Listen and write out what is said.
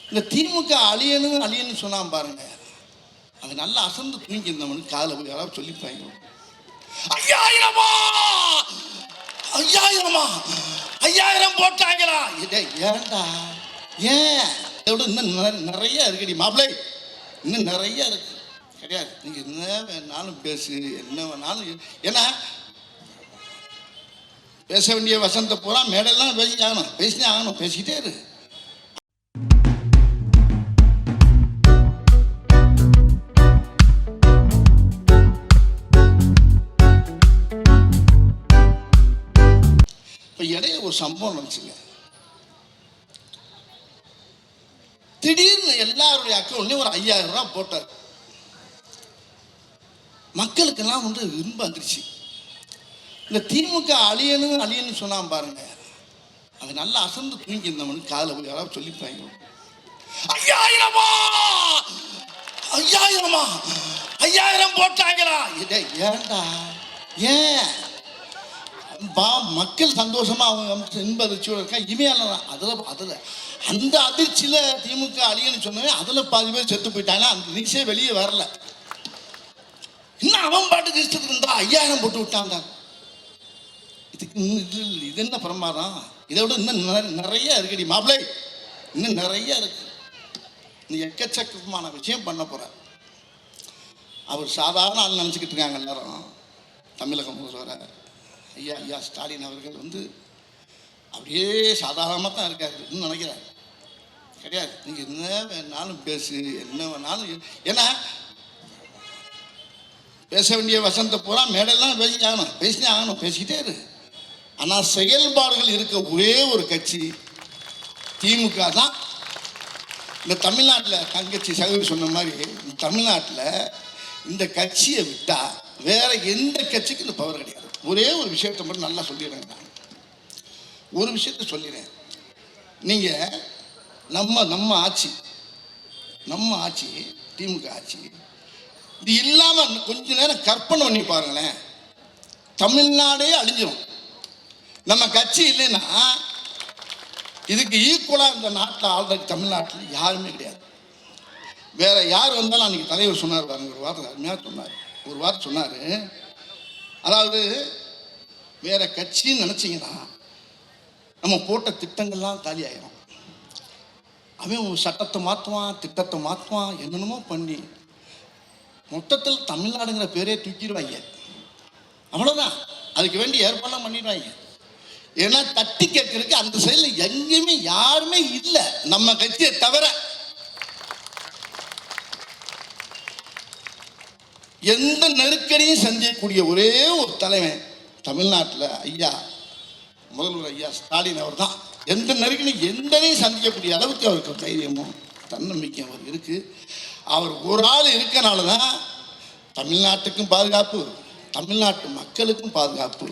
இந்த திமுக அழியன்னு சொன்னான் பாருங்க, அது நல்லா அசந்து தூங்கி இருந்தவனுக்கு காதில் போய் யாராவது சொல்லிப்பாங்க, 5000 போட்டாங்களா? ஏன்டா ஏன் இன்னும் நிறைய இருக்குடி மாப்பிள்ளை, இன்னும் நிறைய இருக்கு. கிடையாது, நீங்க என்ன வேணாலும் பேசு, என்ன வேணாலும். ஏன்னா பேச வேண்டிய வசந்த பூரா மேடெல்லாம் பேசினே ஆகணும், பேசிக்கிட்டே இரு. இப்போ இடையில ஒரு சம்பவம் நடந்துச்சுங்க. திடீர்னு எல்லாருடைய அக்கௌண்ட்லையும் ஒரு 5000 ரூபாய் போட்டார். மக்களுக்கெல்லாம் இன்பம் வந்துருச்சு. இந்த திமுக அழியன்னு சொன்னான் பாருங்க, அது நல்லா அசந்து தூங்கி இருந்தவனுக்கு காதில் போய் யாராவது சொல்லிப்பாங்க, 5000 போட்டாங்களா? ஏன்டா ஏன் மக்கள் சந்தோஷமா அவங்க இன்ப அதிர்ச்சியோட இருக்கா, இவையாலதான். அதில் அந்த அதிர்ச்சியில திமுக அழியன்னு சொன்னவே அதில் பாதி பேர் செத்து போயிட்டாங்க. அந்த நியூஸே வெளியே வரல. இன்னும் அவன் பாட்டுக்கு இஷ்டத்துக்கு இருந்தா 5000 போட்டு விட்டாங்க. இது என்ன பிரமாதம்? இதை விட இன்னும் நிறைய இருக்குடி மாப்பிள்ளை, இன்னும் நிறைய இருக்கு. நீ எக்கச்சக்கமான விஷயம் பண்ண போற. அவர் சாதாரண ஆள் நினச்சிக்கிட்டு இருக்காங்க எல்லாரும். தமிழக முதல்வர் ஐயா ஸ்டாலின் அவர்கள் அப்படியே சாதாரணமாக தான் இருக்காரு நினைக்கிறார். கிடையாது, நீங்கள் என்ன வேணாலும் பேசு, என்ன வேணாலும். ஏன்னா பேச வேண்டிய வசந்த பூரா மேடெல்லாம் பேசினே ஆகணும், பேசிக்கிட்டே இரு. ஆனால் செயல்பாடுகள் இருக்க ஒரே ஒரு கட்சி திமுக தான். இந்த தமிழ்நாட்டில் தங்கச்சி சகோதரி சொன்ன மாதிரி, தமிழ்நாட்டில் இந்த கட்சியை விட்டா வேற எந்த கட்சிக்கும் இந்த பவர் கிடையாது. ஒரே ஒரு விஷயத்தை மட்டும் நல்லா சொல்லிடுறேன். நான் ஒரு விஷயத்த சொல்லிடுறேன். நீங்கள் நம்ம ஆட்சி திமுக ஆட்சி இது இல்லாமல் கொஞ்ச நேரம் கற்பனை பண்ணி பாருங்களேன், தமிழ்நாடே அழிஞ்சிடும். நம்ம கட்சி இல்லைன்னா இதுக்கு ஈக்குவலாக இந்த நாட்டில் ஆல்ரெடி தமிழ்நாட்டில் யாருமே கிடையாது. வேற யார் வந்தாலும் அன்றைக்கி தலைவர் சொன்னார் பாருங்க, ஒரு வார்த்தை அருமையாக சொன்னார். ஒரு வார்த்தை சொன்னார், அதாவது வேற கட்சின்னு நினச்சிங்கன்னா நம்ம போட்ட திட்டங்கள்லாம் காலி ஆயிரும். அவன் சட்டத்தை மாற்றுவான், திட்டத்தை மாற்றுவான், என்னென்னமோ பண்ணி மொத்தத்தில் தமிழ்நாடுங்கிற பேரே தூக்கிடுவாங்க. அவ்வளோதான். அதுக்கு வேண்டிய ஏற்பாடுலாம் பண்ணிடுவாங்க. ஏன்னா தட்டி கேட்கறதுக்கு அந்த சைடில் எங்கேயுமே யாருமே இல்லை நம்ம கட்சியை தவிர. எந்த நெருக்கடியும் சந்திக்கக்கூடிய ஒரே ஒரு தலைவன் தமிழ்நாட்டில் முதல்வர் ஐயா ஸ்டாலின் அவர் தான். எந்த நெருக்கடியும் எந்தனையும் சந்திக்கக்கூடிய அளவுக்கு அவருக்கு தைரியமும் தன்னம்பிக்கையும் அவர் இருக்கு. அவர் ஒரு ஆள் இருக்கனால தான் தமிழ்நாட்டுக்கும் பாதுகாப்பு, தமிழ்நாட்டு மக்களுக்கும் பாதுகாப்பு.